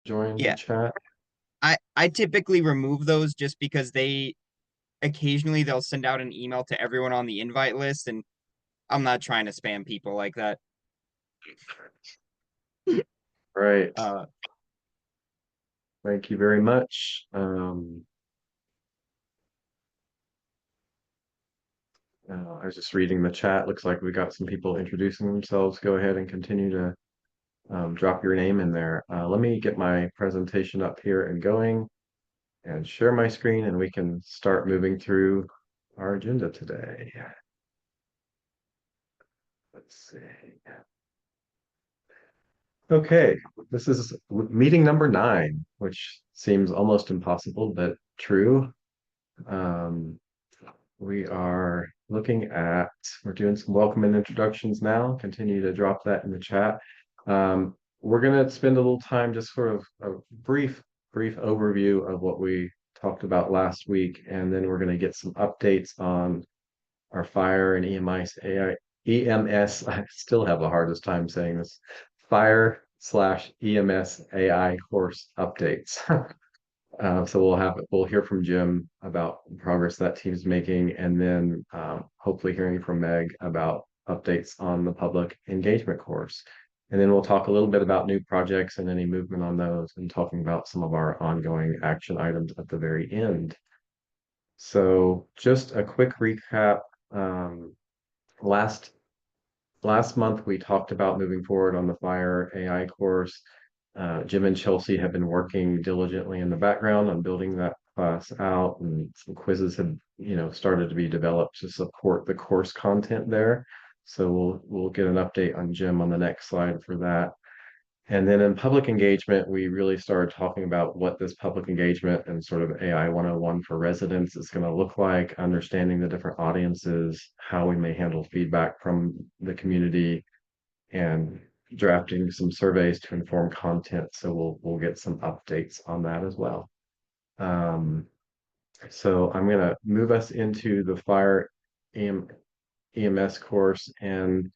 join the Yeah, chat? I typically remove those just because they occasionally they'll send out an email to everyone on the invite list, and I'm not trying to spam people like that. Right. Uh, Thank you very much. I was just reading the chat. Looks like we got some people introducing themselves. Go ahead and continue to drop your name in there. Let me get my presentation up here and going and share my screen, and we can start moving through our agenda today. Let's see. Okay, this is meeting number 9, which seems almost impossible, but true. Um, we are looking at, we're doing some welcome and introductions now. Continue to drop that in the chat. We're going to spend a little time just sort of a brief overview of what we talked about last week, and then we're going to get some updates on our fire and EMS. I still have the hardest time saying this. Fire slash EMS AI course updates. So we'll hear from Jim about the progress that team's making, and then hopefully hearing from Meg about updates on the public engagement course. And then we'll talk a little bit about new projects and any movement on those, and talking about some of our ongoing action items at the very end. So just a quick recap. Um, last last month we talked about moving forward on the Fire AI course. Jim and Chelsea have been working diligently in the background on building that class out, and some quizzes have, started to be developed to support the course content there. So we'll get an update on Jim on the next slide for that. And then in public engagement, we really started talking about what this public engagement and sort of AI 101 for residents is going to look like, understanding the different audiences, how we may handle feedback from the community, and drafting some surveys to inform content. So we'll get some updates on that as well. Um, so I'm going to move us into the fire EM, EMS course. And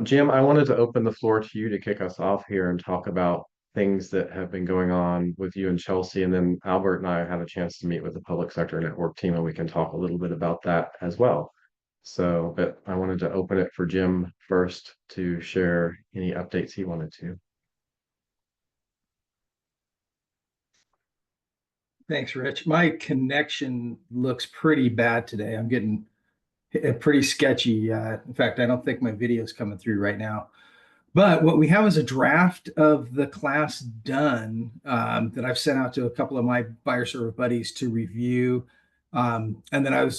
Jim, I wanted to open the floor to you to kick us off here and talk about things that have been going on with you and Chelsea. And then Albert and I had a chance to meet with the public sector network team, and we can talk a little bit about that as well. So, but I wanted to open it for Jim first to share any updates he wanted to. Thanks, Rich. My connection looks pretty bad today. I'm getting pretty sketchy. In fact, I don't think my video is coming through right now. But what we have is a draft of the class done that I've sent out to a couple of my buyer server buddies to review. And then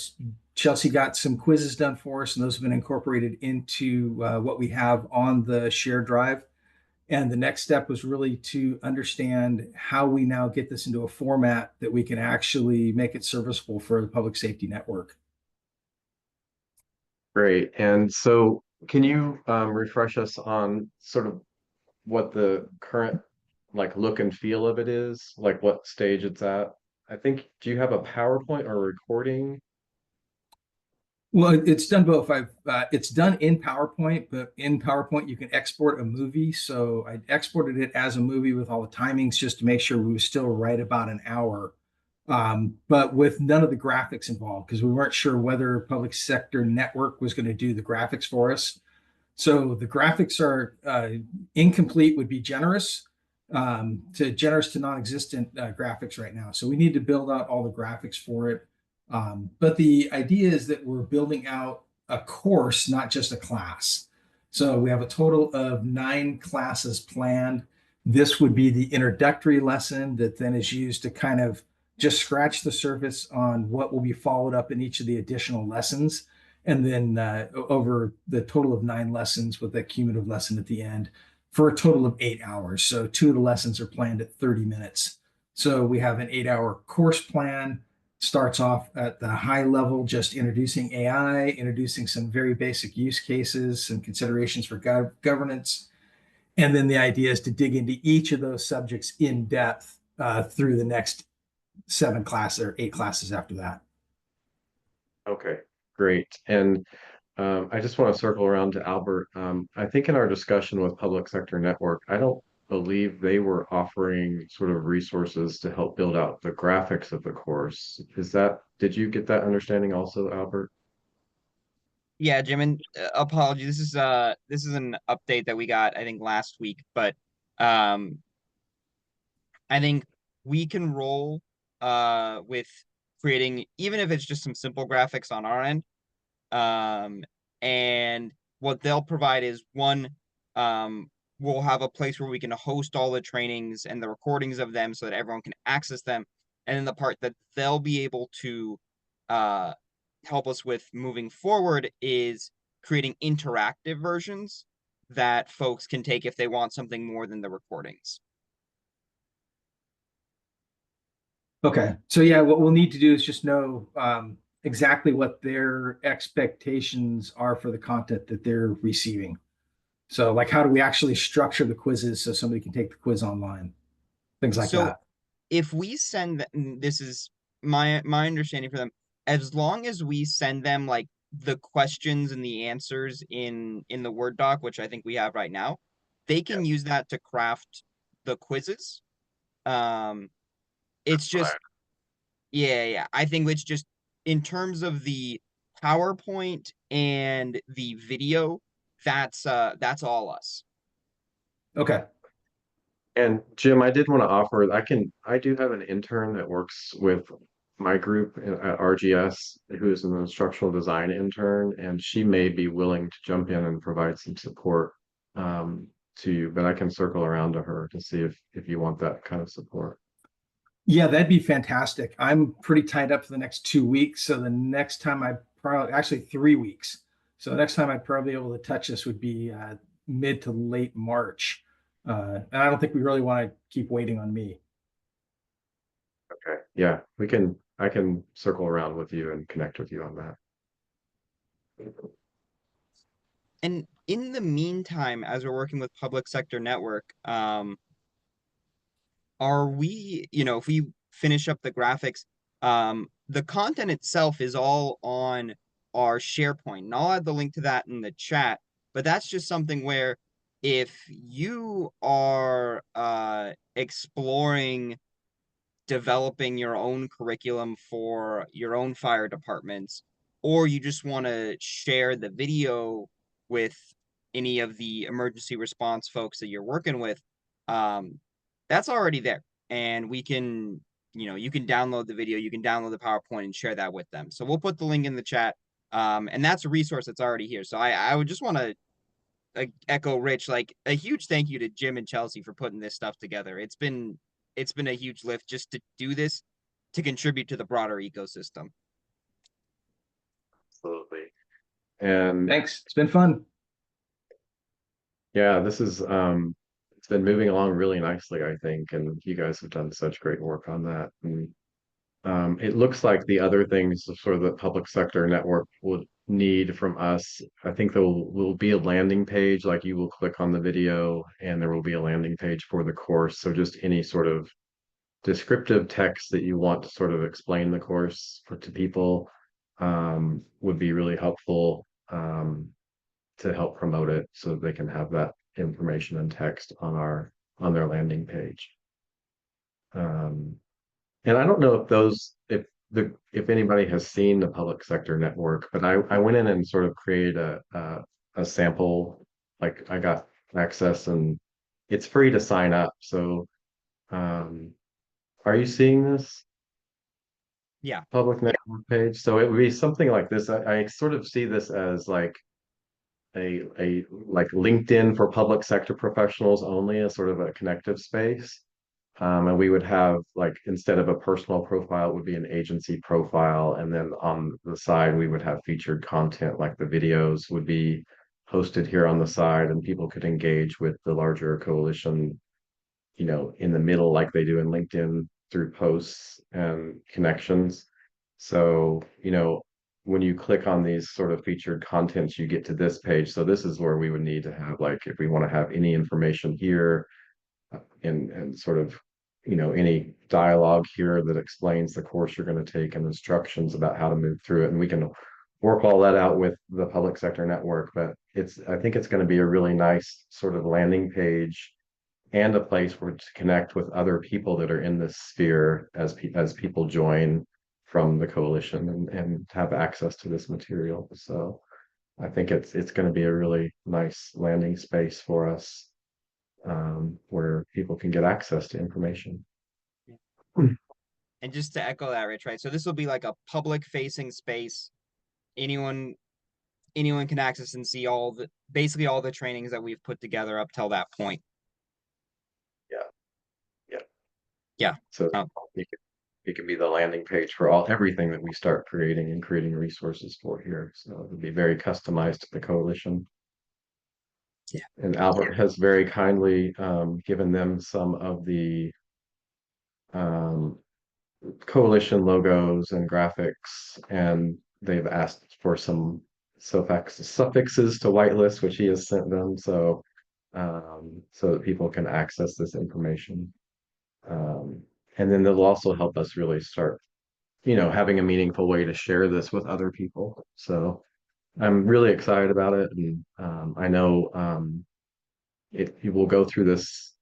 Chelsea got some quizzes done for us, and those have been incorporated into what we have on the shared drive. And the next step was really to understand how we now get this into a format that we can actually make it serviceable for the public safety network. Great. And so can you refresh us on sort of what the current like look and feel of it is, like what stage it's at? I think, do you have a PowerPoint or a recording? Well, it's done both. It's done in PowerPoint, but in PowerPoint you can export a movie. So I exported it as a movie with all the timings just to make sure we were still right about an hour, but with none of the graphics involved because we weren't sure whether public sector network was going to do the graphics for us. So the graphics are incomplete would be generous to non-existent graphics right now. So we need to build out all the graphics for it. But the idea is that we're building out a course, not just a class. So we have a total of 9 classes planned. This would be the introductory lesson that then is used to kind of just scratch the surface on what will be followed up in each of the additional lessons. And then over the total of 9 lessons with a cumulative lesson at the end for a total of 8 hours. So 2 of the lessons are planned at 30 minutes. So we have an 8-hour course plan. Starts off at the high level, just introducing AI, introducing some very basic use cases, some considerations for governance. And then the idea is to dig into each of those subjects in depth through the next 7 classes or 8 classes after that. Okay, great. And I just want to circle around to Albert. I think in our discussion with Public Sector Network, I don't believe they were offering sort of resources to help build out the graphics of the course. Did you get that understanding also, Albert? Yeah, Jim, and apology. This is an update that we got I think last week, but um I think we can roll with creating, even if it's just some simple graphics on our end. Um, and what they'll provide is one, um, we'll have a place where we can host all the trainings and the recordings of them so that everyone can access them. And then the part that they'll be able to uh, help us with moving forward is creating interactive versions that folks can take if they want something more than the recordings. Okay. So yeah, what we'll need to do is just know exactly what their expectations are for the content that they're receiving. So like, how do we actually structure the quizzes so somebody can take the quiz online? Things like So that. if we send them, this is my understanding for them, as long as we send them like the questions and the answers in the Word doc, which I think we have right now, they Yeah, can use that to craft the quizzes. Um, it's that's what I. just yeah. I think it's just in terms of the PowerPoint and the video, that's all us. Okay. And Jim, I did want to offer, I do have an intern that works with my group at RGS, who's an instructional design intern, and she may be willing to jump in and provide some support to you, but I can circle around to her to see if you want that kind of support. Yeah, that'd be fantastic. I'm pretty tied up for the next 2 weeks. So the next time I probably actually 3 weeks. So the next time I'd probably be able to touch this would be mid to late March. And I don't think we really want to keep waiting on me. Okay. Yeah, I can circle around with you and connect with you on that. And in the meantime, as we're working with Public Sector Network, are we, if we finish up the graphics, the content itself is all on our SharePoint. And I'll add the link to that in the chat, but that's just something where if you are exploring developing your own curriculum for your own fire departments, or you just want to share the video with any of the emergency response folks that you're working with, um, that's already there. And we can, you can download the video, you can download the PowerPoint and share that with them. So we'll put the link in the chat. And that's a resource that's already here. So I would just want to echo Rich, like a huge thank you to Jim and Chelsea for putting this stuff together. It's been a huge lift just to do this to contribute to the broader ecosystem. Absolutely. And Thanks. It's been fun. yeah, it's been moving along really nicely, I think, and you guys have done such great work on that. And it looks like the other things, sort of the public sector network would need from us. I think there will be a landing page, like you will click on the video, and there will be a landing page for the course. So just any sort of descriptive text that you want to sort of explain the course to people would be really helpful to help promote it, so they can have that information and text on their landing page. Um, and I don't know if anybody has seen the public sector network, but I went in and sort of created a sample, like I got access and it's free to sign up. So are you seeing this Yeah. public network page? So it would be something like this. I sort of see this as like a like LinkedIn for public sector professionals only, as sort of a connective space. And we would have, like, instead of a personal profile, it would be an agency profile. And then on the side, we would have featured content, like the videos would be hosted here on the side, and people could engage with the larger coalition, in the middle, like they do in LinkedIn through posts and connections. So, when you click on these sort of featured contents, you get to this page. So this is where we would need to have, like, if we want to have any information here, and sort of any dialogue here that explains the course you're going to take and instructions about how to move through it, and we can work all that out with the public sector network. But I think it's going to be a really nice sort of landing page and a place where to connect with other people that are in this sphere as people join from the coalition and have access to this material. So I think it's going to be a really nice landing space for us, where people can get access to information. And just to echo that, Rich, right? So this will be like a public facing space. Anyone can access and see basically all the trainings that we've put together up till that point. Yeah. Yeah. Yeah. So it can be the landing page for everything that we start creating and creating resources for here. So it'll be very customized to the coalition. Yeah. And Albert has very kindly given them some of the um, coalition logos and graphics, and they've asked for some suffixes to whitelist, which he has sent them, so so that people can access this information. And then they'll also help us really start, having a meaningful way to share this with other people. So I'm really excited about it, and I know it will go through this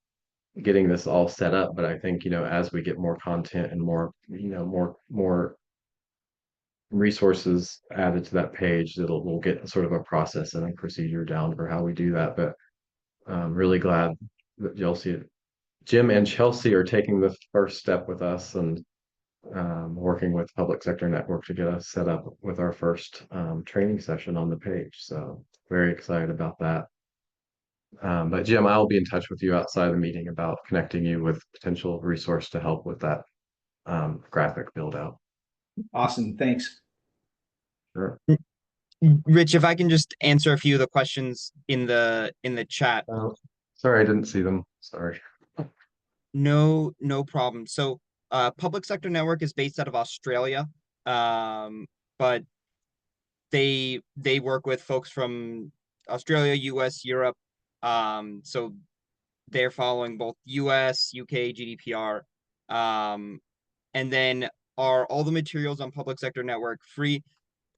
getting this all set up, but I think, as we get more content and more, more resources added to that page, we'll get sort of a process and a procedure down for how we do that. But I'm really glad that Jim and Chelsea are taking the first step with us, and working with Public Sector Network to get us set up with our first training session on the page. So very excited about that. But Jim, I'll be in touch with you outside the meeting about connecting you with potential resource to help with that graphic build out. Awesome. Thanks. Sure. Rich, if I can just answer a few of the questions in the chat. Oh, sorry, I didn't see them. Sorry. No problem. So Public Sector Network is based out of Australia. But they work with folks from Australia, US, Europe. So they're following both US, UK GDPR. And then are all the materials on Public Sector Network free?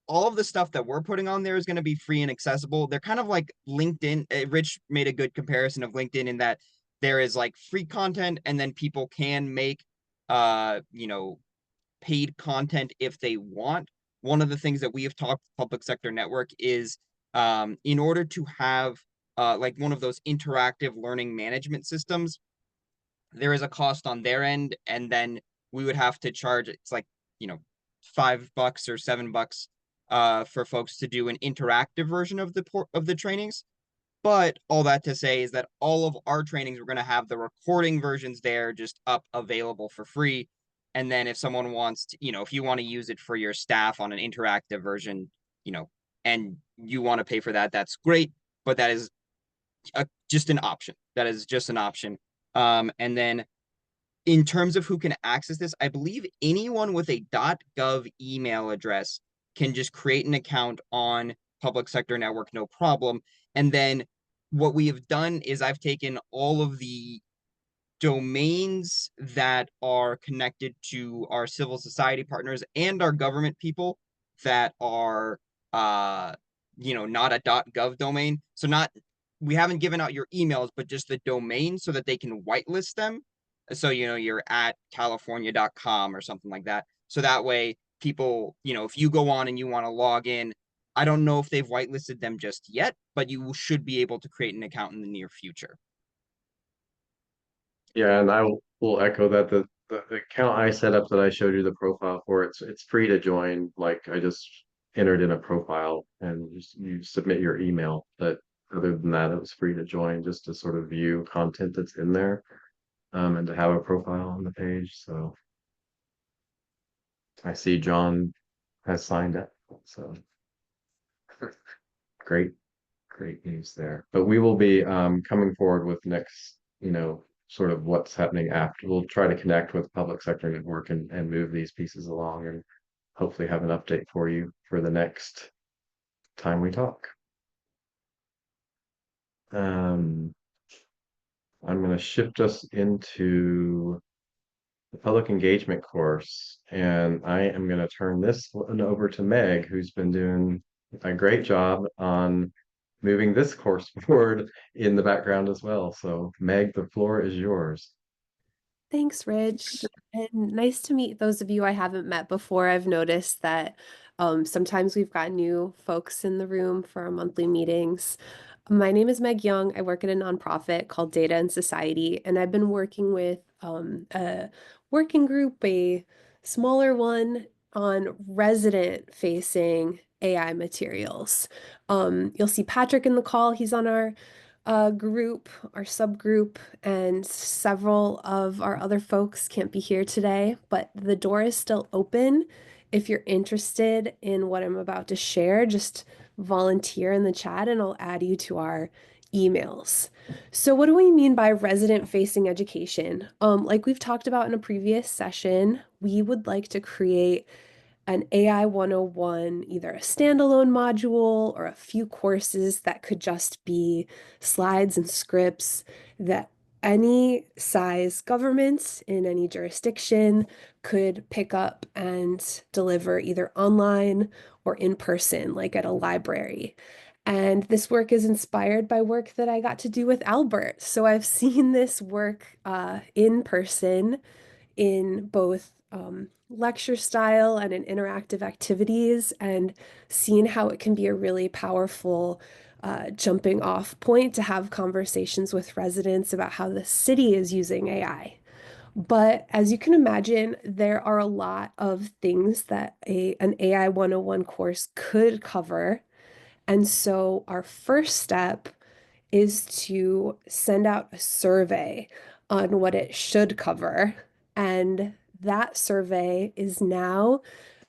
All of the stuff that we're putting on there is going to be free and accessible. They're kind of like LinkedIn. Rich made a good comparison of LinkedIn in that there is like free content, and then people can make paid content if they want. One of the things that we have talked Public Sector Network is in order to have like one of those interactive learning management systems, there is a cost on their end, and then we would have to charge, it's like, $5 or $7 for folks to do an interactive version of the trainings. But all that to say is that all of our trainings, we're going to have the recording versions there just up available for free. And then if someone wants to, if you want to use it for your staff on an interactive version, and you want to pay for that, that's great. But that is just an option. That is just an option. And then in terms of who can access this, I believe anyone with a .gov email address can just create an account on Public Sector Network, no problem. And then what we have done is I've taken all of the domains that are connected to our civil society partners and our government people that are not a .gov domain. So we haven't given out your emails, but just the domain so that they can whitelist them. So, you're at california.com or something like that. So that way people, if you go on and you want to log in, I don't know if they've whitelisted them just yet, but you should be able to create an account in the near future. Yeah, and will echo that the account I set up that I showed you the profile for, it's free to join. Like I just entered in a profile and you submit your email. But other than that, it was free to join just to sort of view content that's in there, and to have a profile on the page. So I see John has signed up. So great, great news there. But we will be coming forward with next, sort of what's happening after. We'll try to connect with Public Sector Network and move these pieces along, and hopefully have an update for you for the next time we talk. I'm going to shift us into the public engagement course, and I am going to turn this one over to Meg, who's been doing a great job on moving this course forward in the background as well. So Meg, the floor is yours. Thanks, Rich. And nice to meet those of you I haven't met before. I've noticed that sometimes we've got new folks in the room for our monthly meetings. My name is Meg Young. I work at a nonprofit called Data and Society, and I've been working with a working group, a smaller one, on resident-facing AI materials. You'll see Patrick in the call. He's on our group, our subgroup, and several of our other folks can't be here today, but the door is still open. If you're interested in what I'm about to share, just volunteer in the chat and I'll add you to our emails. So what do we mean by resident-facing education? Like we've talked about in a previous session, we would like to create an AI 101, either a standalone module or a few courses that could just be slides and scripts that any size government in any jurisdiction could pick up and deliver either online or in person, like at a library. And this work is inspired by work that I got to do with Albert. So I've seen this work in person in both lecture style and in interactive activities, and seen how it can be a really powerful jumping off point to have conversations with residents about how the city is using AI. But as you can imagine, there are a lot of things that an AI 101 course could cover. And so our first step is to send out a survey on what it should cover. And that survey is now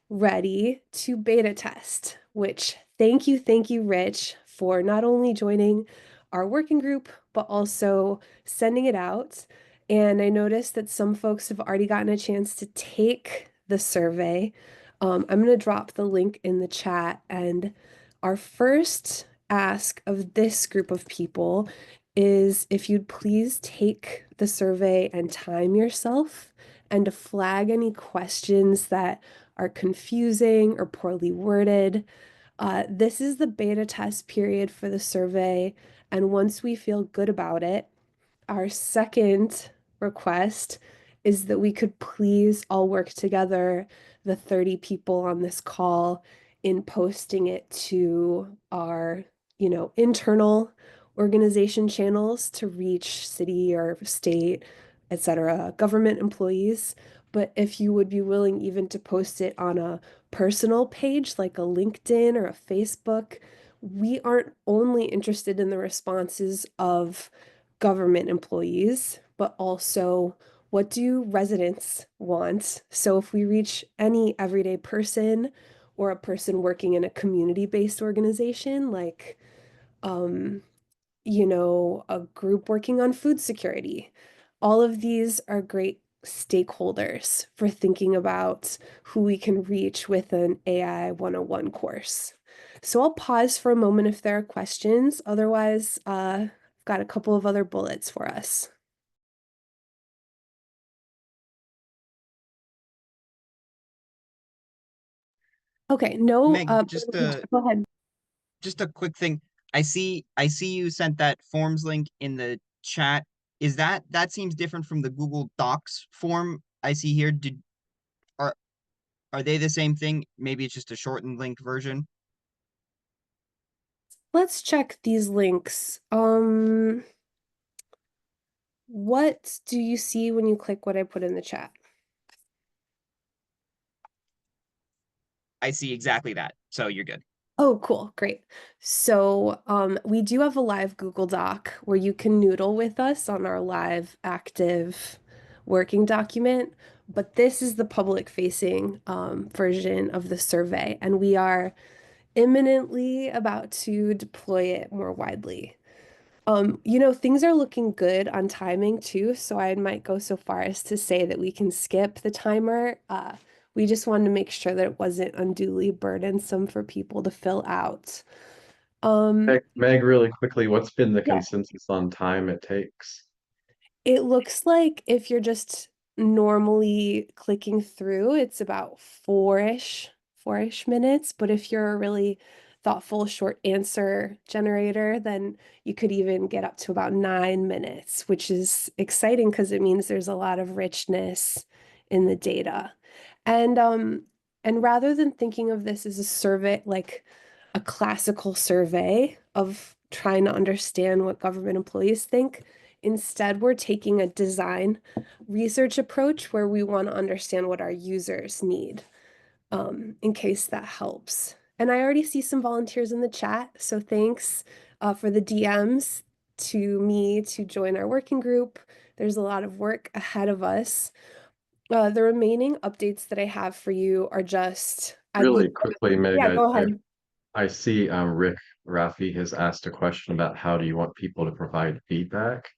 ready to beta test, which thank you, Rich, for not only joining our working group, but also sending it out. And I noticed that some folks have already gotten a chance to take the survey. I'm going to drop the link in the chat. And our first ask of this group of people is if you'd please take the survey and time yourself and to flag any questions that are confusing or poorly worded. This is the beta test period for the survey, and once we feel good about it, our second request is that we could please all work together, the 30 people on this call, in posting it to our, internal organization channels to reach city or state, etc., government employees. But if you would be willing even to post it on a personal page like a LinkedIn or a Facebook, we aren't only interested in the responses of government employees, but also what do residents want? So if we reach any everyday person or a person working in a community-based organization, like, a group working on food security, all of these are great stakeholders for thinking about who we can reach with an AI 101 course. So I'll pause for a moment if there are questions. Otherwise, I've got a couple of other bullets for us. Okay, no, Meg, go ahead. just a quick thing. I see you sent that forms link in the chat. Is that seems different from the Google Docs form I see here? Are are they the same thing? Maybe it's just a shortened link version. Let's check these links. What do you see when you click what I put in the chat? I see exactly that. So you're good. Oh, cool. Great. So we do have a live Google Doc where you can noodle with us on our live active working document, but this is the public facing version of the survey, and we are imminently about to deploy it more widely. Things are looking good on timing too, so I might go so far as to say that we can skip the timer. We just wanted to make sure that it wasn't unduly burdensome for people to fill out. Meg, really quickly, what's been the Yeah, consensus on time it takes? it looks like if you're just normally clicking through, it's about four-ish minutes. But if you're a really thoughtful short answer generator, then you could even get up to about 9 minutes, which is exciting because it means there's a lot of richness in the data. And rather than thinking of this as a survey, like a classical survey of trying to understand what government employees think, instead we're taking a design research approach where we want to understand what our users need, in case that helps. And I already see some volunteers in the chat, so thanks for the DMs to me to join our working group. There's a lot of work ahead of us. The remaining updates that I have for you are just Really quickly, Meg, yeah, go ahead. I see Rick Raffi has asked a question about how do you want people to provide feedback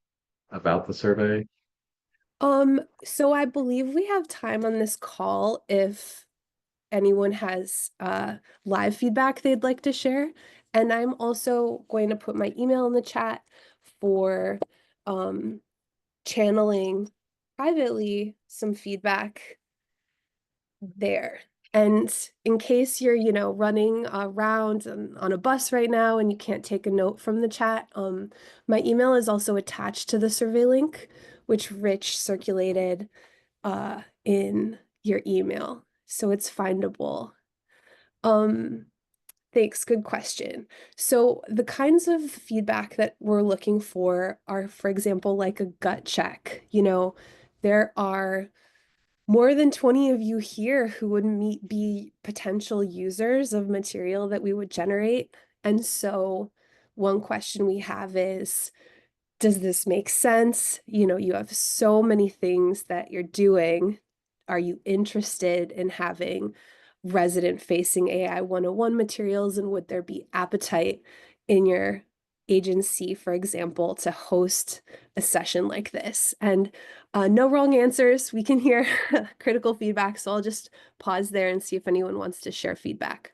about the survey? So I believe we have time on this call if anyone has live feedback they'd like to share. And I'm also going to put my email in the chat for channeling privately some feedback there. And in case you're, running around on a bus right now and you can't take a note from the chat, my email is also attached to the survey link, which Rich circulated in your email. So it's findable. Thanks, good question. So the kinds of feedback that we're looking for are, for example, like a gut check. There are more than 20 of you here who would be potential users of material that we would generate. And so one question we have is, does this make sense? You have so many things that you're doing. Are you interested in having resident-facing AI 101 materials, and would there be appetite in your agency, for example, to host a session like this? And no wrong answers. We can hear critical feedback, so I'll just pause there and see if anyone wants to share feedback.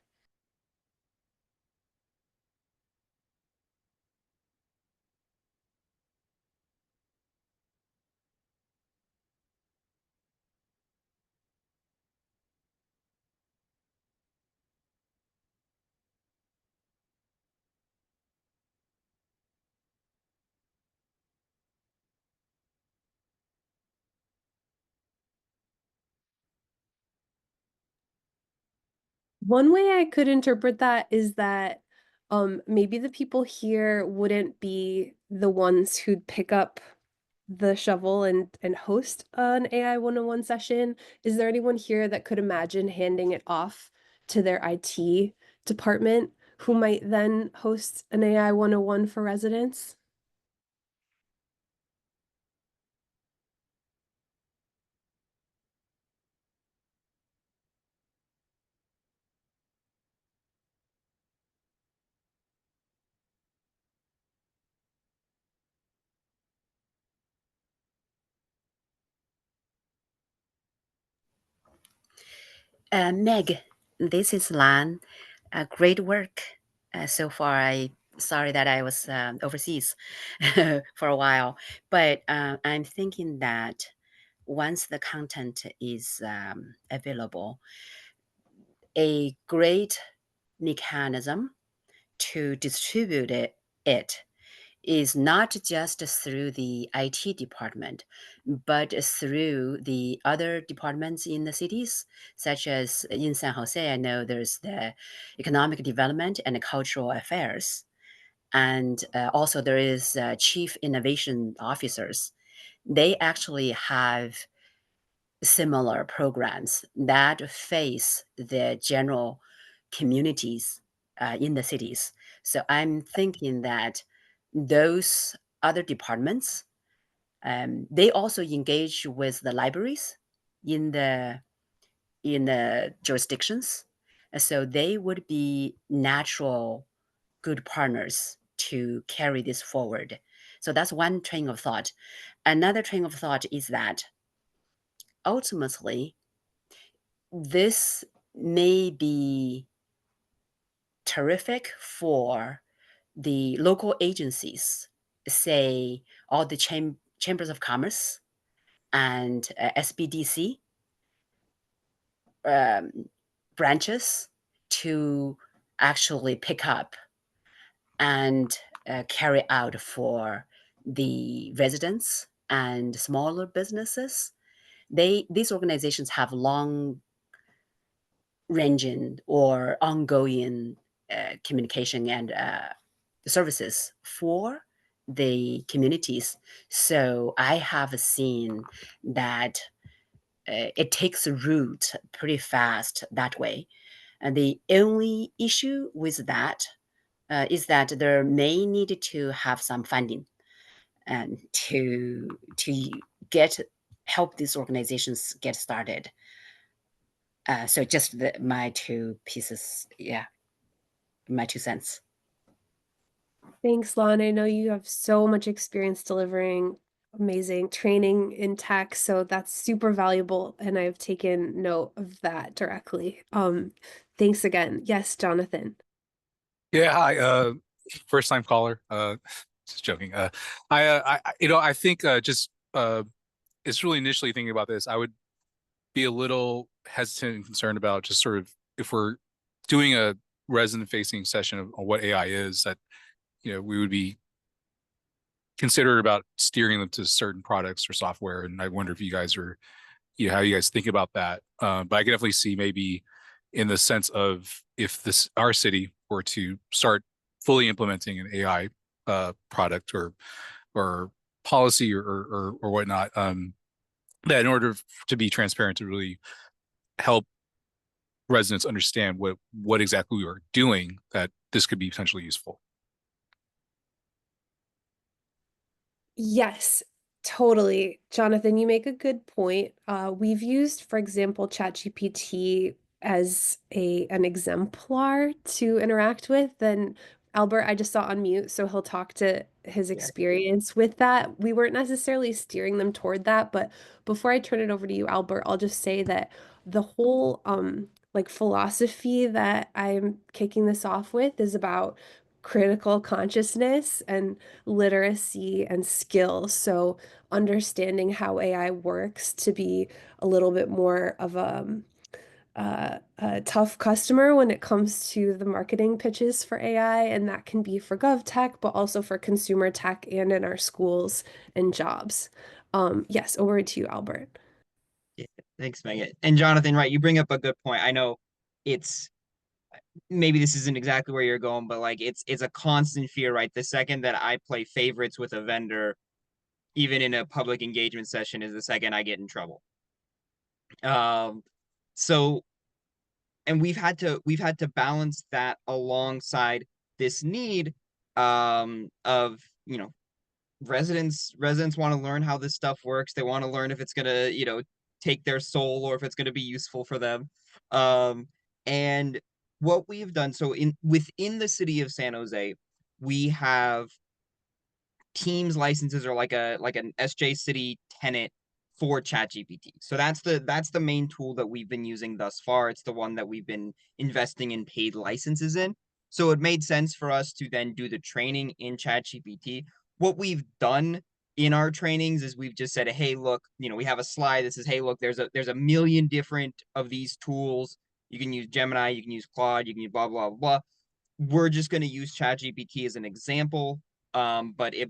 One way I could interpret that is that maybe the people here wouldn't be the ones who'd pick up the shovel and host an AI 101 session. Is there anyone here that could imagine handing it off to their IT department who might then host an AI 101 for residents? Meg, this is Lan. Great work so far. Sorry that I was overseas for a while, but I'm thinking that once the content is available, a great mechanism to distribute it is not just through the IT department, but through the other departments in the cities, such as in San Jose. I know there's the economic development and cultural affairs. And also there is chief innovation officers. They actually have similar programs that face the general communities in the cities. So I'm thinking that those other departments, they also engage with the libraries in the jurisdictions. So they would be natural good partners to carry this forward. So that's one train of thought. Another train of thought is that ultimately this may be terrific for the local agencies, say all the chambers of commerce and SBDC branches, to actually pick up and carry out for the residents and smaller businesses. These organizations have long ranging or ongoing communication and services for the communities. So I have seen that it takes root pretty fast that way. And the only issue with that is that there may need to have some funding and to get help these organizations get started. So just my two pieces, yeah, my 2 cents. Thanks, Lon. I know you have so much experience delivering amazing training in tech, so that's super valuable, and I've taken note of that directly. Thanks again. Yes, Jonathan. Yeah, hi, first time caller. Just joking. I think just it's really initially thinking about this, I would be a little hesitant and concerned about just sort of if we're doing a resident facing session on what AI is, that we would be considered about steering them to certain products or software. And I wonder if you guys are, how you guys think about that. But I can definitely see maybe in the sense of if our city were to start fully implementing an AI product or policy or whatnot, that in order to be transparent, to really help residents understand what exactly we are doing, that this could be potentially useful. Yes, totally. Jonathan, you make a good point. We've used, for example, ChatGPT as an exemplar to interact with. And Albert, I just saw on mute, so he'll talk to his experience with that. We weren't necessarily steering them toward that, but before I turn it over to you, Albert, I'll just say that the whole like philosophy that I'm kicking this off with is about critical consciousness and literacy and skill. So understanding how AI works to be a little bit more of a tough customer when it comes to the marketing pitches for AI, and that can be for gov tech, but also for consumer tech and in our schools and jobs. Yes, over to you, Albert. Yeah, thanks, Megan. And Jonathan, right, you bring up a good point. I know it's maybe this isn't exactly where you're going, but like it's a constant fear, right? The second that I play favorites with a vendor, even in a public engagement session, is the second I get in trouble. So and we've had to balance that alongside this need of residents want to learn how this stuff works. They want to learn if it's gonna take their soul or if it's gonna be useful for them. And what we've done, so within the city of San Jose, we have Teams licenses or like an SJ City tenant for ChatGPT. So that's the main tool that we've been using thus far. It's the one that we've been investing in paid licenses in. So it made sense for us to then do the training in ChatGPT. What we've done in our trainings is we've just said, hey, look, we have a slide that says, hey, look, there's a million different of these tools. You can use Gemini, you can use Claude, you can use blah, blah, blah. We're just going to use ChatGPT as an example. But if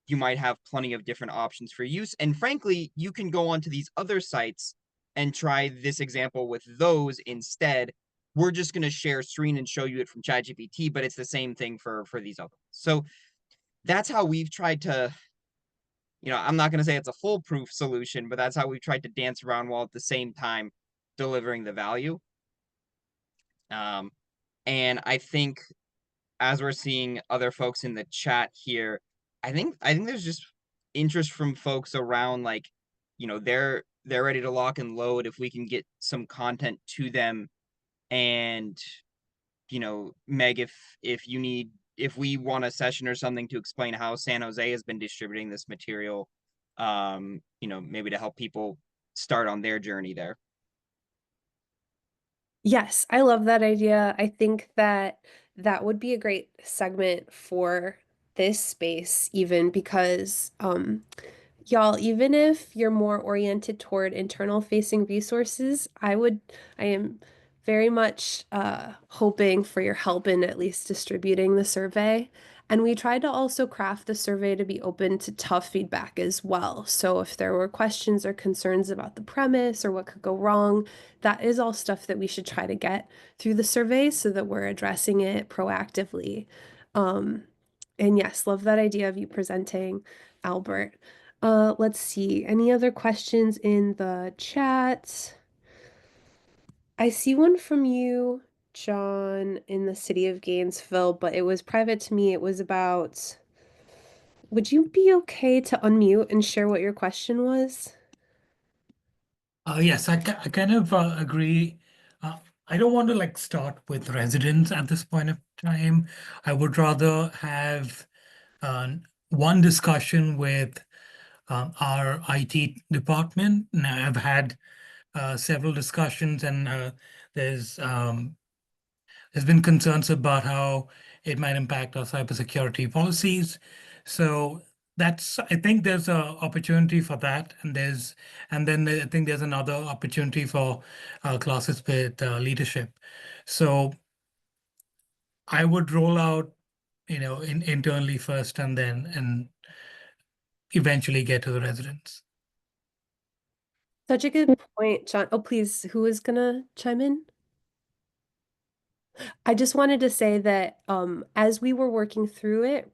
you might have plenty of different options for use. And frankly, you can go onto these other sites and try this example with those instead. We're just going to share screen and show you it from ChatGPT, but it's the same thing for these others. So that's how we've tried to, I'm not going to say it's a foolproof solution, but that's how we've tried to dance around while at the same time delivering the value. And I think as we're seeing other folks in the chat here, I think there's just interest from folks around like, they're ready to lock and load if we can get some content to them. And, Meg, if we want a session or something to explain how San Jose has been distributing this material, maybe to help people start on their journey there. Yes, I love that idea. I think that that would be a great segment for this space, even because, y'all, even if you're more oriented toward internal facing resources, I am very much hoping for your help in at least distributing the survey. And we tried to also craft the survey to be open to tough feedback as well. So if there were questions or concerns about the premise or what could go wrong, that is all stuff that we should try to get through the survey so that we're addressing it proactively. And yes, love that idea of you presenting, Albert. Let's see, any other questions in the chat? I see one from you, John, in the city of Gainesville, but it was private to me. It was about, would you be okay to unmute and share what your question was? Yes, I kind of agree. I don't want to like start with residents at this point of time. I would rather have one discussion with our IT department. Now, I've had several discussions, and there's been concerns about how it might impact our cybersecurity policies. So I think there's an opportunity for that, and then I think there's another opportunity for classes with leadership. So I would roll out, internally first, and eventually get to the residents. Such a good point, John. Oh, please, who is gonna chime in? I just wanted to say that as we were working through it,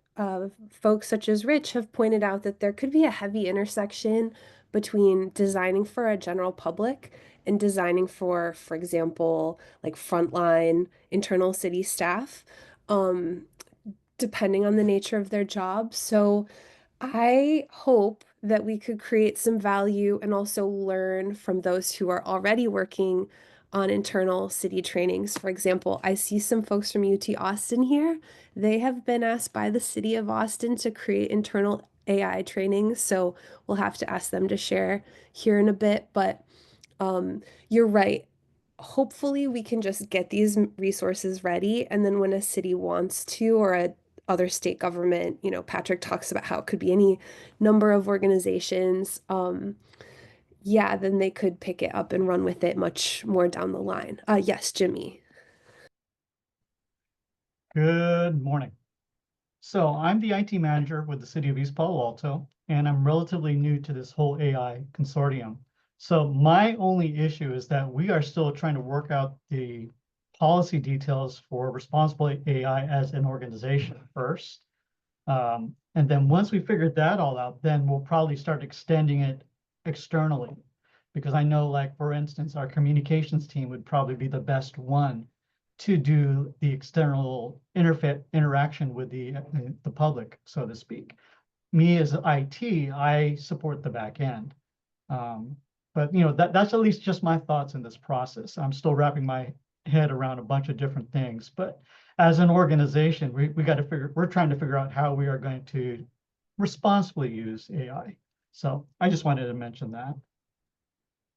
folks such as Rich have pointed out that there could be a heavy intersection between designing for a general public and designing for example, like frontline internal city staff, depending on the nature of their job. So I hope that we could create some value and also learn from those who are already working on internal city trainings. For example, I see some folks from UT Austin here. They have been asked by the city of Austin to create internal AI trainings, so we'll have to ask them to share here in a bit. But you're right. Hopefully, we can just get these resources ready, and then when a city wants to, or a other state government, Patrick talks about how it could be any number of organizations. Yeah, then they could pick it up and run with it much more down the line. Yes, Jimmy. Good morning. So I'm the IT manager with the city of East Palo Alto, and I'm relatively new to this whole AI consortium. So my only issue is that we are still trying to work out the policy details for responsible AI as an organization first. And then once we figured that all out, then we'll probably start extending it externally. Because I know, like, for instance, our communications team would probably be the best one to do the external interaction with the public, so to speak. Me as IT, I support the back end. But that's at least just my thoughts in this process. I'm still wrapping my head around a bunch of different things, but as an organization, we're trying to figure out how we are going to responsibly use AI. So I just wanted to mention that.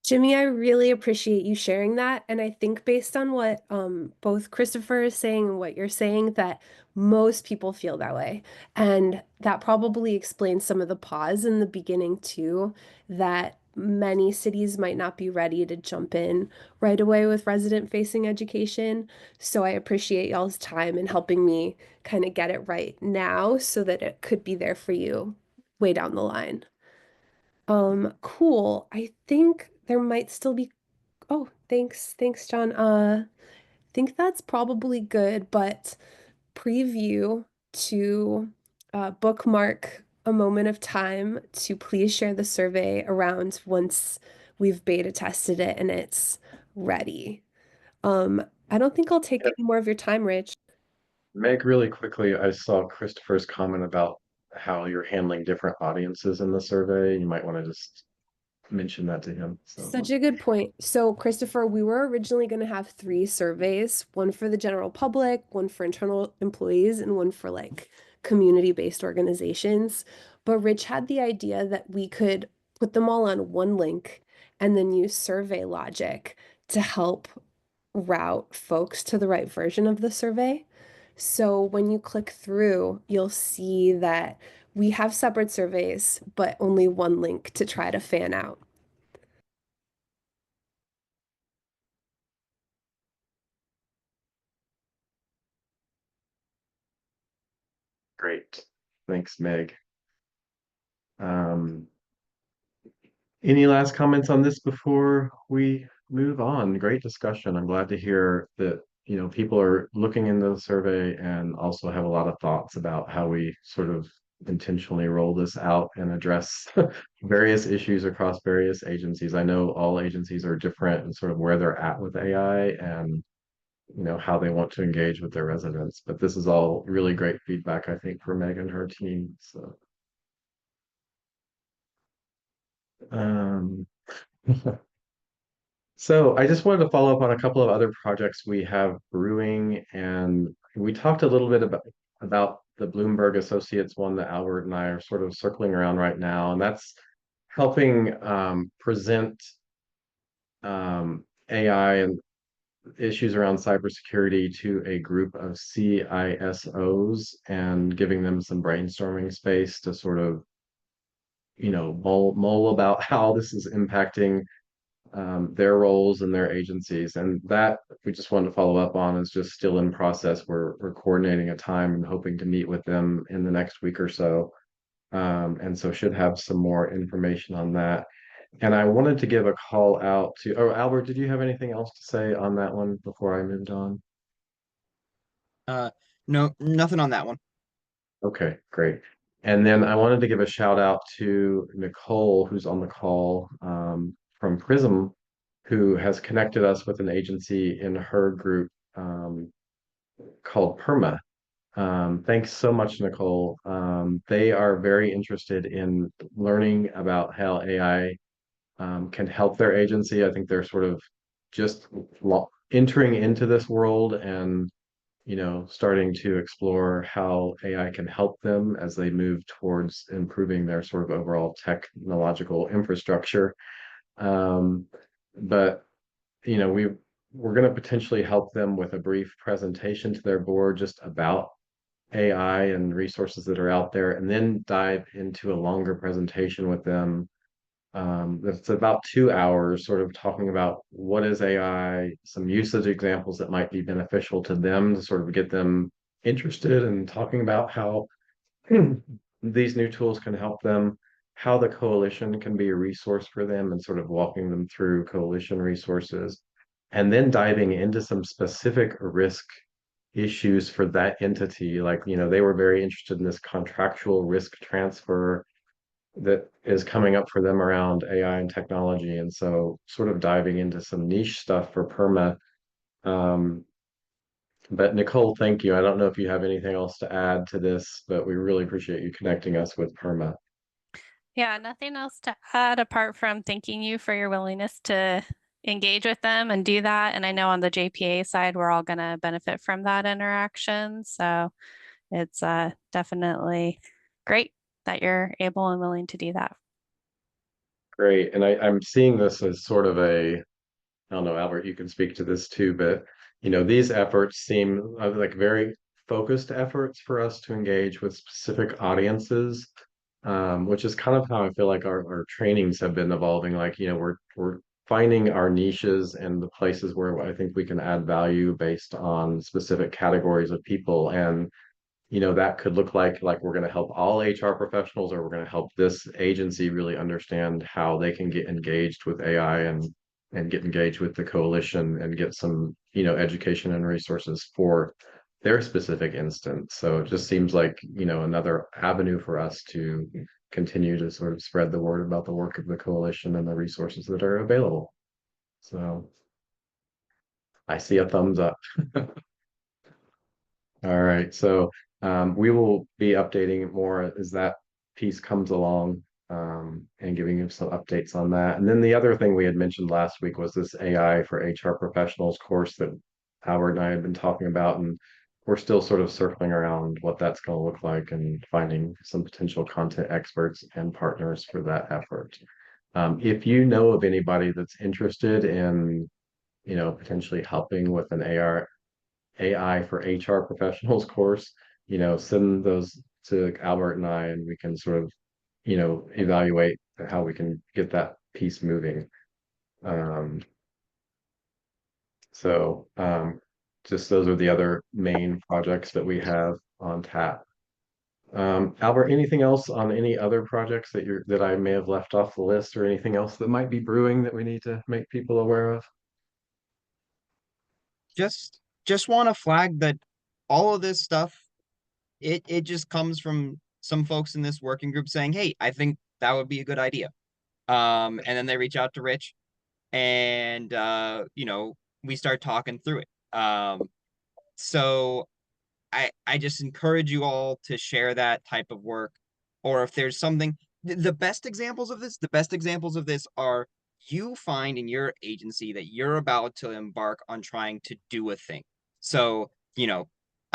Jimmy, I really appreciate you sharing that. And I think based on what both Christopher is saying and what you're saying, that most people feel that way. And that probably explains some of the pause in the beginning too, that many cities might not be ready to jump in right away with resident-facing education. So I appreciate y'all's time in helping me kind of get it right now so that it could be there for you way down the line. Cool. I think there might still be, oh, thanks, John. Think that's probably good, but preview to bookmark a moment of time to please share the survey around once we've beta tested it and it's ready. I don't think I'll take Yeah. any more of your time, Rich. Meg, really quickly, I saw Christopher's comment about how you're handling different audiences in the survey. You might want to just mention that to him. So Such a good point. So, Christopher, we were originally going to have 3 surveys, one for the general public, one for internal employees, and one for like community-based organizations. But Rich had the idea that we could put them all on one link and then use survey logic to help route folks to the right version of the survey. So when you click through, you'll see that we have separate surveys, but only one link to try to fan out. Great. Thanks, Meg. Any last comments on this before we move on? Great discussion. I'm glad to hear that, people are looking into the survey and also have a lot of thoughts about how we sort of intentionally roll this out and address various issues across various agencies. I know all agencies are different and sort of where they're at with AI and how they want to engage with their residents. But this is all really great feedback, I think, for Meg and her team. So um So I just wanted to follow up on a couple of other projects we have brewing, and we talked a little bit about the Bloomberg Associates one that Albert and I are sort of circling around right now, and that's helping present AI and issues around cybersecurity to a group of CISOs and giving them some brainstorming space to sort of, mull about how this is impacting their roles and their agencies. And that we just wanted to follow up on is just still in process. We're coordinating a time and hoping to meet with them in the next week or so. And so should have some more information on that. And I wanted to give a call out to, oh, Albert, did you have anything else to say on that one before I moved on? No, nothing on that one. Okay, great. And then I wanted to give a shout out to Nicole, who's on the call from Prism, who has connected us with an agency in her group called PERMA. Thanks so much, Nicole. They are very interested in learning about how AI can help their agency. I think they're sort of just entering into this world and starting to explore how AI can help them as they move towards improving their sort of overall technological infrastructure. But we're going to potentially help them with a brief presentation to their board just about AI and resources that are out there, and then dive into a longer presentation with them that's about 2 hours, sort of talking about what is AI, some usage examples that might be beneficial to them to sort of get them interested and talking about how these new tools can help them, how the coalition can be a resource for them, and sort of walking them through coalition resources, and then diving into some specific risk issues for that entity. Like, they were very interested in this contractual risk transfer that is coming up for them around AI and technology. And so sort of diving into some niche stuff for PERMA. But Nicole, thank you. I don't know if you have anything else to add to this, but we really appreciate you connecting us with PERMA. Yeah, nothing else to add apart from thanking you for your willingness to engage with them and do that. And I know on the JPA side, we're all going to benefit from that interaction. So it's definitely great that you're able and willing to do that. Great. And I'm seeing this as sort of I don't know, Albert, you can speak to this too, but these efforts seem like very focused efforts for us to engage with specific audiences, which is kind of how I feel like our trainings have been evolving. Like, we're finding our niches and the places where I think we can add value based on specific categories of people. And that could look like we're going to help all HR professionals, or we're going to help this agency really understand how they can get engaged with AI and get engaged with the coalition and get some, education and resources for their specific instance. So it just seems like, another avenue for us to continue to sort of spread the word about the work of the coalition and the resources that are available. So I see a thumbs up. All right, so we will be updating more as that piece comes along, and giving you some updates on that. And then the other thing we had mentioned last week was this AI for HR professionals course that Howard and I had been talking about, and we're still sort of circling around what that's going to look like and finding some potential content experts and partners for that effort. If you know of anybody that's interested in, potentially helping with an AI for HR professionals course, send those to Albert and I, and we can sort of, evaluate how we can get that piece moving. So just those are the other main projects that we have on tap. Albert, anything else on any other projects that I may have left off the list, or anything else that might be brewing that we need to make people aware of? Just want to flag that all of this stuff, it just comes from some folks in this working group saying, hey, I think that would be a good idea. And then they reach out to Rich, and we start talking through it. So I just encourage you all to share that type of work. Or if there's something, the best examples of this are you find in your agency that you're about to embark on trying to do a thing. So,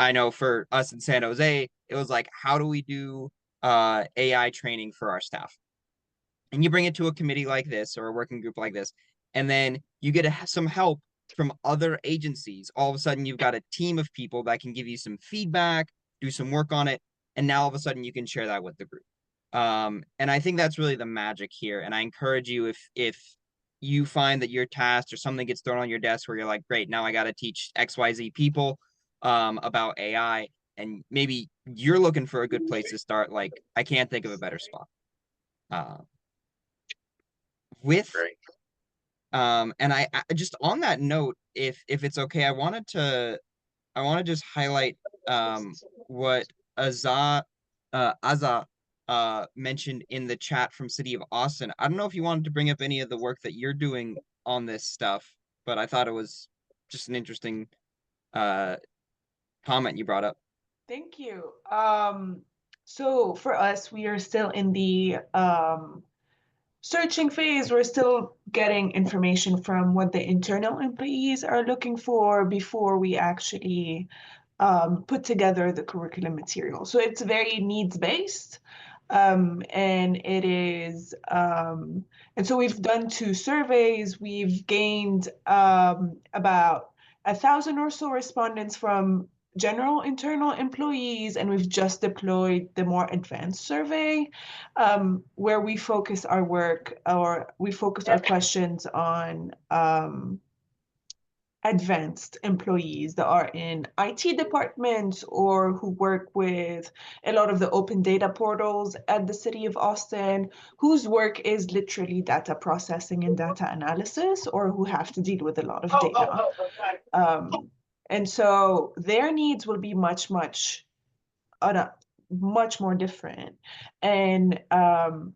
I know for us in San Jose, it was like, how do we do AI training for our staff? And you bring it to a committee like this or a working group like this, and then you get some help from other agencies. All of a sudden, you've got a team of people that can give you some feedback, do some work on it, and now all of a sudden you can share that with the group. And I think that's really the magic here. And I encourage you, if you find that you're tasked or something gets thrown on your desk where you're like, great, now I got to teach XYZ people about AI, and maybe you're looking for a good place to start, like, I can't think of a better spot. With Great. and I just on that note, if it's okay, I want to just highlight what Aza mentioned in the chat from City of Austin. I don't know if you wanted to bring up any of the work that you're doing on this stuff, but I thought it was just an interesting comment you brought up. Thank you. So for us, we are still in the searching phase. We're still getting information from what the internal employees are looking for before we actually put together the curriculum material. So it's very needs-based. And it is, and so we've done 2 surveys. We've gained about 1,000 or so respondents from general internal employees, and we've just deployed the more advanced survey, where we focus our work, or we focus our questions on advanced employees that are in IT departments or who work with a lot of the open data portals at the City of Austin, whose work is literally data processing and data analysis, or who have to deal with a lot of data. And so their needs will be much more different, and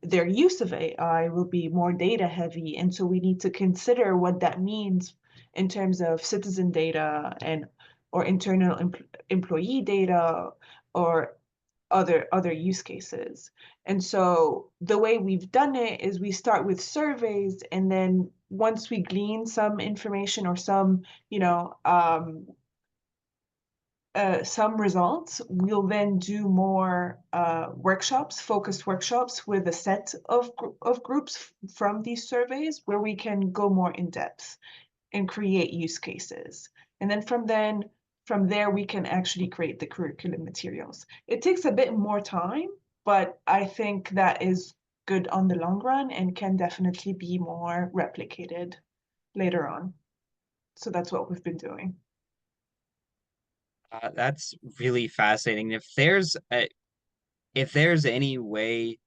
their use of AI will be more data heavy, and so we need to consider what that means in terms of citizen data or internal employee data or other use cases. And so the way we've done it is we start with surveys, and then once we glean some information or some results, we'll then do more focused workshops with a set of groups from these surveys, where we can go more in depth and create use cases. And then from there, we can actually create the curriculum materials. It takes a bit more time, but I think that is good on the long run and can definitely be more replicated later on. So that's what we've been doing. That's really fascinating. If there's any way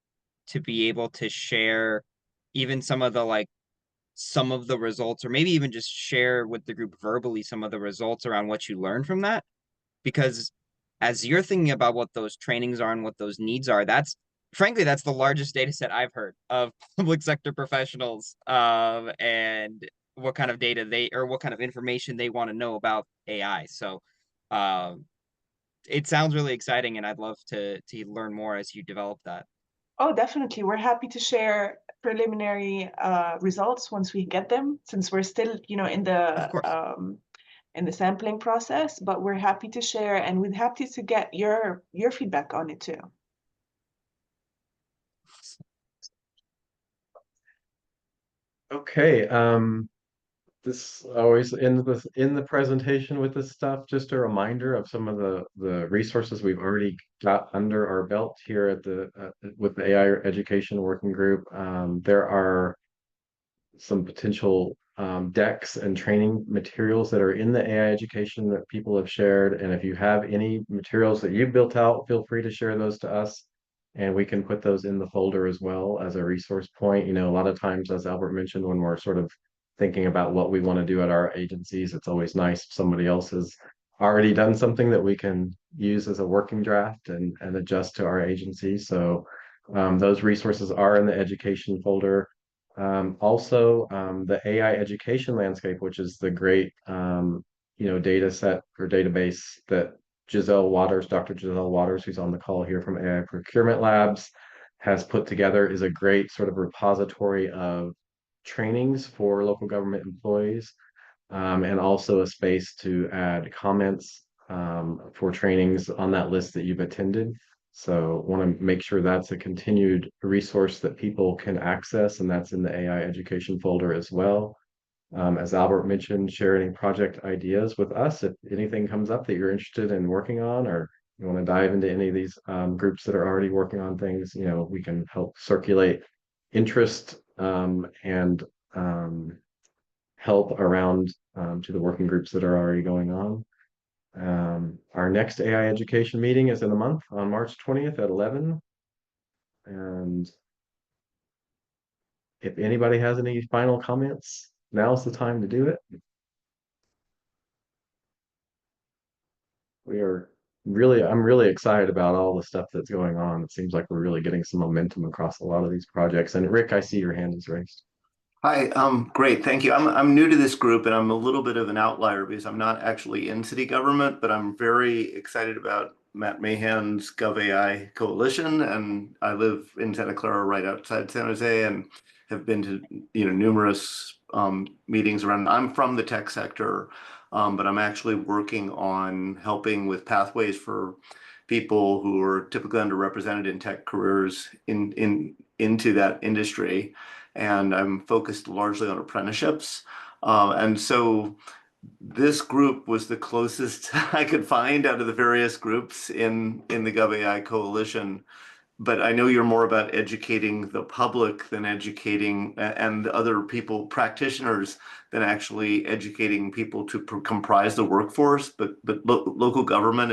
to be able to share even some of the results, or maybe even just share with the group verbally some of the results around what you learned from that, because as you're thinking about what those trainings are and what those needs are, that's the largest data set I've heard of public sector professionals, and what kind of data or what kind of information they want to know about AI. So it sounds really exciting, and I'd love to learn more as you develop that. Oh, definitely. We're happy to share preliminary results once we get them, since we're still, in the sampling process, but we're happy to share, and we're happy to get your feedback on it too. Okay, this always ends in the presentation with this stuff. Just a reminder of some of the resources we've already got under our belt here at with the AI Education Working Group. There are some potential decks and training materials that are in the AI education that people have shared. And if you have any materials that you've built out, feel free to share those to us. And we can put those in the folder as well as a resource point. You know, a lot of times, as Albert mentioned, when we're sort of thinking about what we want to do at our agencies, it's always nice if somebody else has already done something that we can use as a working draft and adjust to our agency. So those resources are in the education folder. Also, the AI education landscape, which is the great data set or database that Dr. Giselle Waters, who's on the call here from AI Procurement Labs, has put together, is a great sort of repository of trainings for local government employees, and also a space to add comments for trainings on that list that you've attended. So want to make sure that's a continued resource that people can access, and that's in the AI education folder as well. As Albert mentioned, share any project ideas with us. If anything comes up that you're interested in working on, or you want to dive into any of these groups that are already working on things, you know, we can help circulate interest and help around to the working groups that are already going on. Our next AI education meeting is in a month on March 20th at 11. And if anybody has any final comments, now's the time to do it. I'm really excited about all the stuff that's going on. It seems like we're really getting some momentum across a lot of these projects. And Rick, I see your hand is raised. Hi, great, thank you. I'm new to this group and I'm a little bit of an outlier because I'm not actually in city government, but I'm very excited about Matt Mahan's GovAI Coalition, and I live in Santa Clara, right outside San Jose, and have been to numerous meetings around. I'm from the tech sector, but I'm actually working on helping with pathways for people who are typically underrepresented in tech careers into that industry. And I'm focused largely on apprenticeships. And so this group was the closest I could find out of the various groups in the GovAI Coalition. But I know you're more about educating the public than educating and other people, practitioners, than actually educating people to comprise the workforce. But local government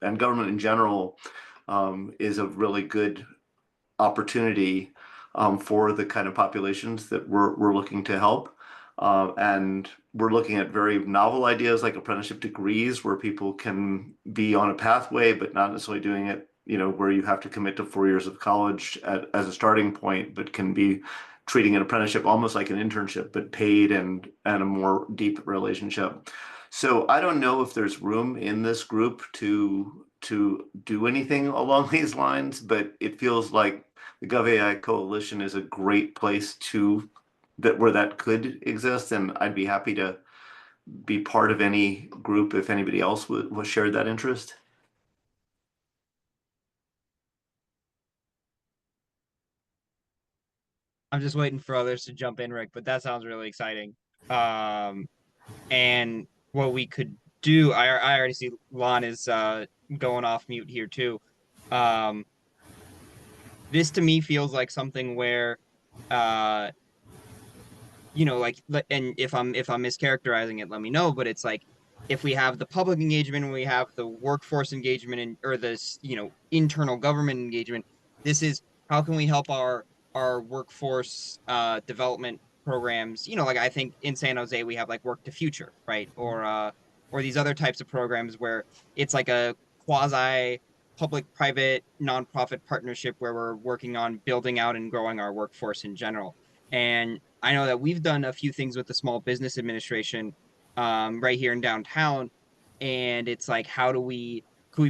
and government in general is a really good opportunity for the kind of populations that we're looking to help. And we're looking at very novel ideas like apprenticeship degrees where people can be on a pathway, but not necessarily doing it, where you have to commit to 4 years of college as a starting point, but can be treating an apprenticeship almost like an internship, but paid and a more deep relationship. So I don't know if there's room in this group to do anything along these lines, but it feels like the GovAI Coalition is a great place where that could exist, and I'd be happy to be part of any group if anybody else would share that interest. I'm just waiting for others to jump in, Rick, but that sounds really exciting. And what we could do, I already see Lon is going off mute here too. This to me feels like something where, and if I'm mischaracterizing it, let me know. But it's like if we have the public engagement and we have the workforce engagement or this, internal government engagement, this is how can we help our workforce development programs. Like I think in San Jose we have like Work to Future, right? Or these other types of programs where it's like a quasi public-private nonprofit partnership where we're working on building out and growing our workforce in general. And I know that we've done a few things with the Small Business Administration right here in downtown. And it's like, could we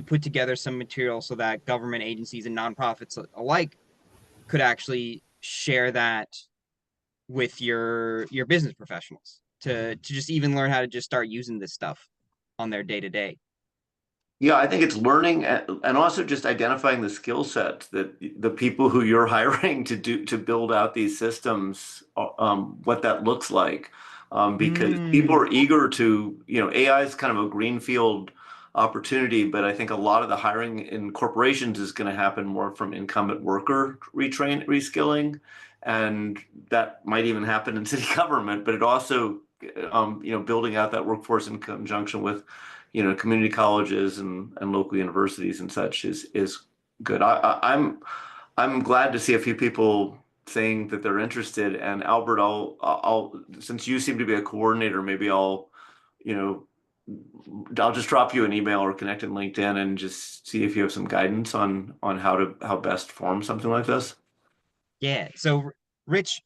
put together some material so that government agencies and nonprofits alike could actually share that with your business professionals to just even learn how to just start using this stuff on their day-to-day. Yeah, I think it's learning and also just identifying the skill sets that the people who you're hiring to build out these systems, what that looks like, because people are eager to, AI is kind of a greenfield opportunity, but I think a lot of the hiring in corporations is going to happen more from incumbent worker reskilling, and that might even happen in city government, but it also, building out that workforce in conjunction with, community colleges and local universities and such is good. I'm glad to see a few people saying that they're interested. And Albert, I'll since you seem to be a coordinator, maybe I'll just drop you an email or connect in LinkedIn and just see if you have some guidance on how best form something like this. Yeah. So Rich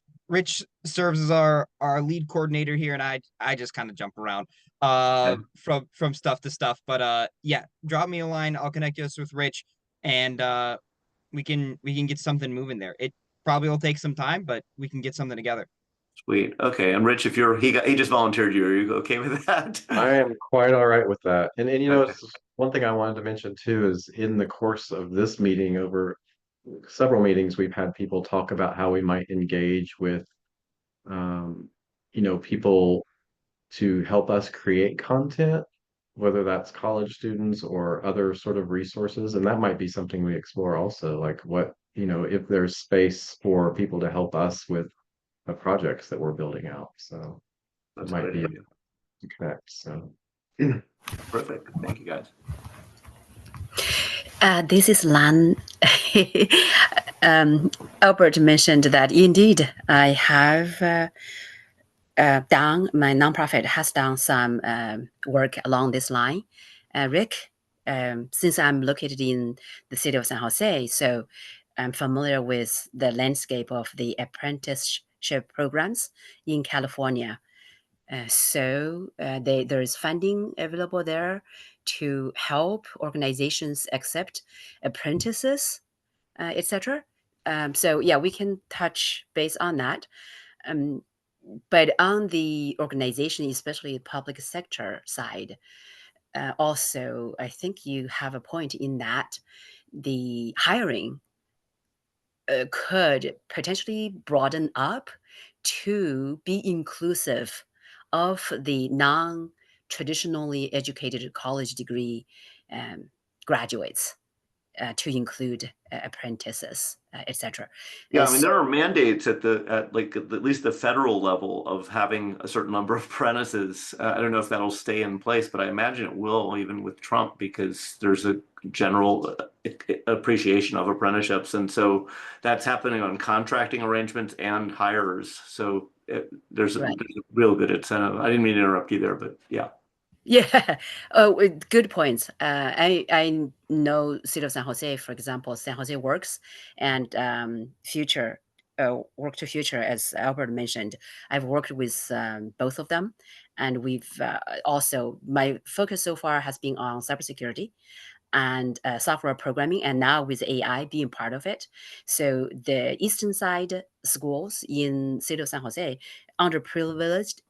serves as our lead coordinator here, and I just kind of jump around from stuff to stuff. But yeah, drop me a line. I'll connect us with Rich, and we can get something moving there. It probably will take some time, but we can get something together. Sweet. Okay. And Rich, if he just volunteered you, are you okay with that? I am quite all right with that. And Okay. one thing I wanted to mention too is in the course of this meeting, over several meetings, we've had people talk about how we might engage with people to help us create content, whether that's college students or other sort of resources. And that might be something we explore also, like if there's space for people to help us with the projects that we're building out. So That's it might be idea. to connect. So Perfect. Thank you, guys. This is Lan. Albert mentioned that indeed I have my nonprofit has done some work along this line. Rick, since I'm located in the city of San Jose, so I'm familiar with the landscape of the apprenticeship programs in California. So there is funding available there to help organizations accept apprentices, etc. So yeah, we can touch base on that. But on the organization, especially public sector side, also, I think you have a point in that the hiring could potentially broaden up to be inclusive of the non-traditionally educated college degree graduates, to include apprentices, etc. Yeah, I mean, there are mandates at least the federal level of having a certain number of apprentices. I don't know if that'll stay in place, but I imagine it will, even with Trump, because there's a general appreciation of apprenticeships, and so that's happening on contracting arrangements and hires. So there's a real good incentive. I didn't mean to interrupt you there, but yeah. Yeah. Oh, good points. I know City of San Jose, for example, San Jose Works and Future, Work to Future, as Albert mentioned. I've worked with both of them, and we've also, my focus so far has been on cybersecurity and software programming, and now with AI being part of it. So the eastern side schools in City of San Jose, underprivileged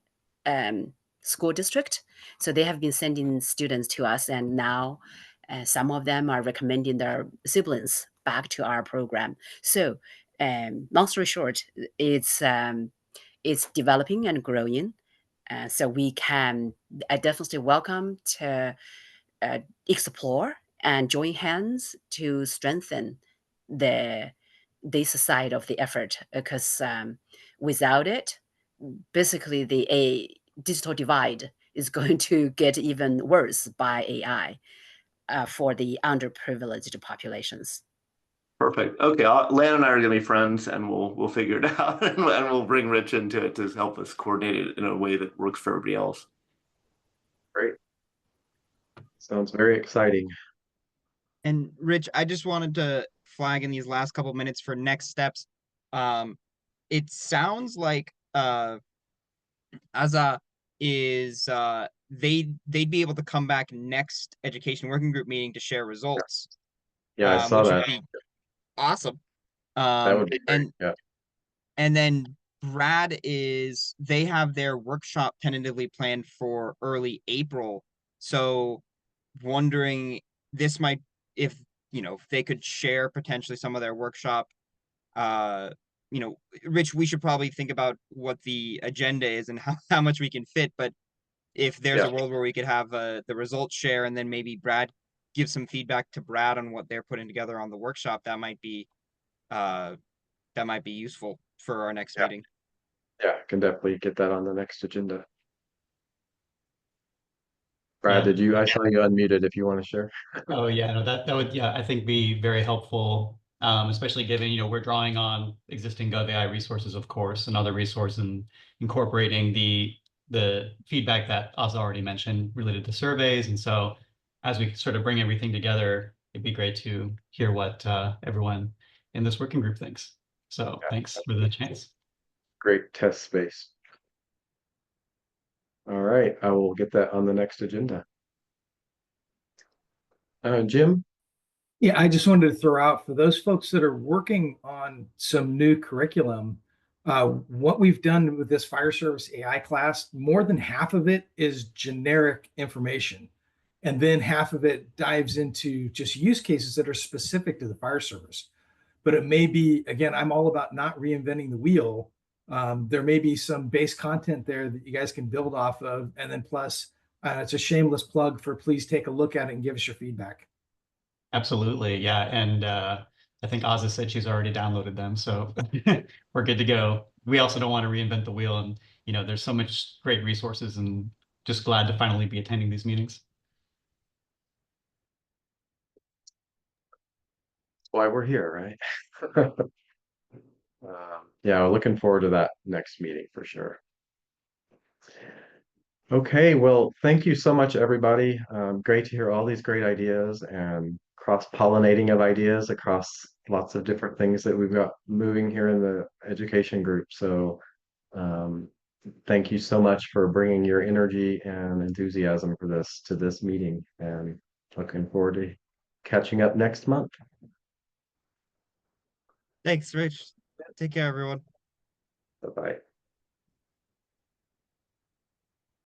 school district. So they have been sending students to us, and now some of them are recommending their siblings back to our program. So long story short, it's developing and growing. So we can definitely welcome to explore and join hands to strengthen this side of the effort, because without it, basically the digital divide is going to get even worse by AI for the underprivileged populations. Perfect. Okay, Lan and I are gonna be friends, and we'll figure it out, and we'll bring Rich into it to help us coordinate it in a way that works for everybody else. great. Sounds very exciting. And Rich, I just wanted to flag in these last couple minutes for next steps. It sounds like Aza is they'd be able to come back next education working group meeting to share results. Yeah, I saw which that. would be awesome. That would be great. And then Brad they have their workshop tentatively planned for early April. So wondering if they could share potentially some of their workshop. Rich, we should probably think about what the agenda is and how much we can fit. But if there's a world where we could have the results share, and then maybe Brad give some feedback to Brad on what they're putting together on the workshop, that might be useful for our next Yeah. meeting. Yeah, can definitely get that on the next agenda. Brad, Yeah. I saw you unmuted if you want to share. Oh yeah, no, that would, yeah, I think be very helpful, especially given, we're drawing on existing GovAI resources, of course, and other resources, and incorporating the feedback that Ozza already mentioned related to surveys. And so as we sort of bring everything together, it'd be great to hear what everyone in this working group thinks. So Yeah, thanks for the chance. great test space. All right, I will get that on the next agenda. Jim? Yeah, I just wanted to throw out for those folks that are working on some new curriculum, what we've done with this fire service AI class, more than half of it is generic information. And then half of it dives into just use cases that are specific to the fire service. But it may be, again, I'm all about not reinventing the wheel. There may be some base content there that you guys can build off of. And then plus, it's a shameless plug for please take a look at it and give us your feedback. Absolutely, yeah. And I think Ozza said she's already downloaded them, so we're good to go. We also don't want to reinvent the wheel, and there's so much great resources, and just glad to finally be attending these meetings. That's why we're here, right? Yeah, we're looking forward to that next meeting for sure. Okay, well, thank you so much, everybody. Great to hear all these great ideas and cross-pollinating of ideas across lots of different things that we've got moving here in the education group. So thank you so much for bringing your energy and enthusiasm for this to this meeting, and looking forward to catching up next month. Thanks, Rich. Take care, everyone. Bye-bye.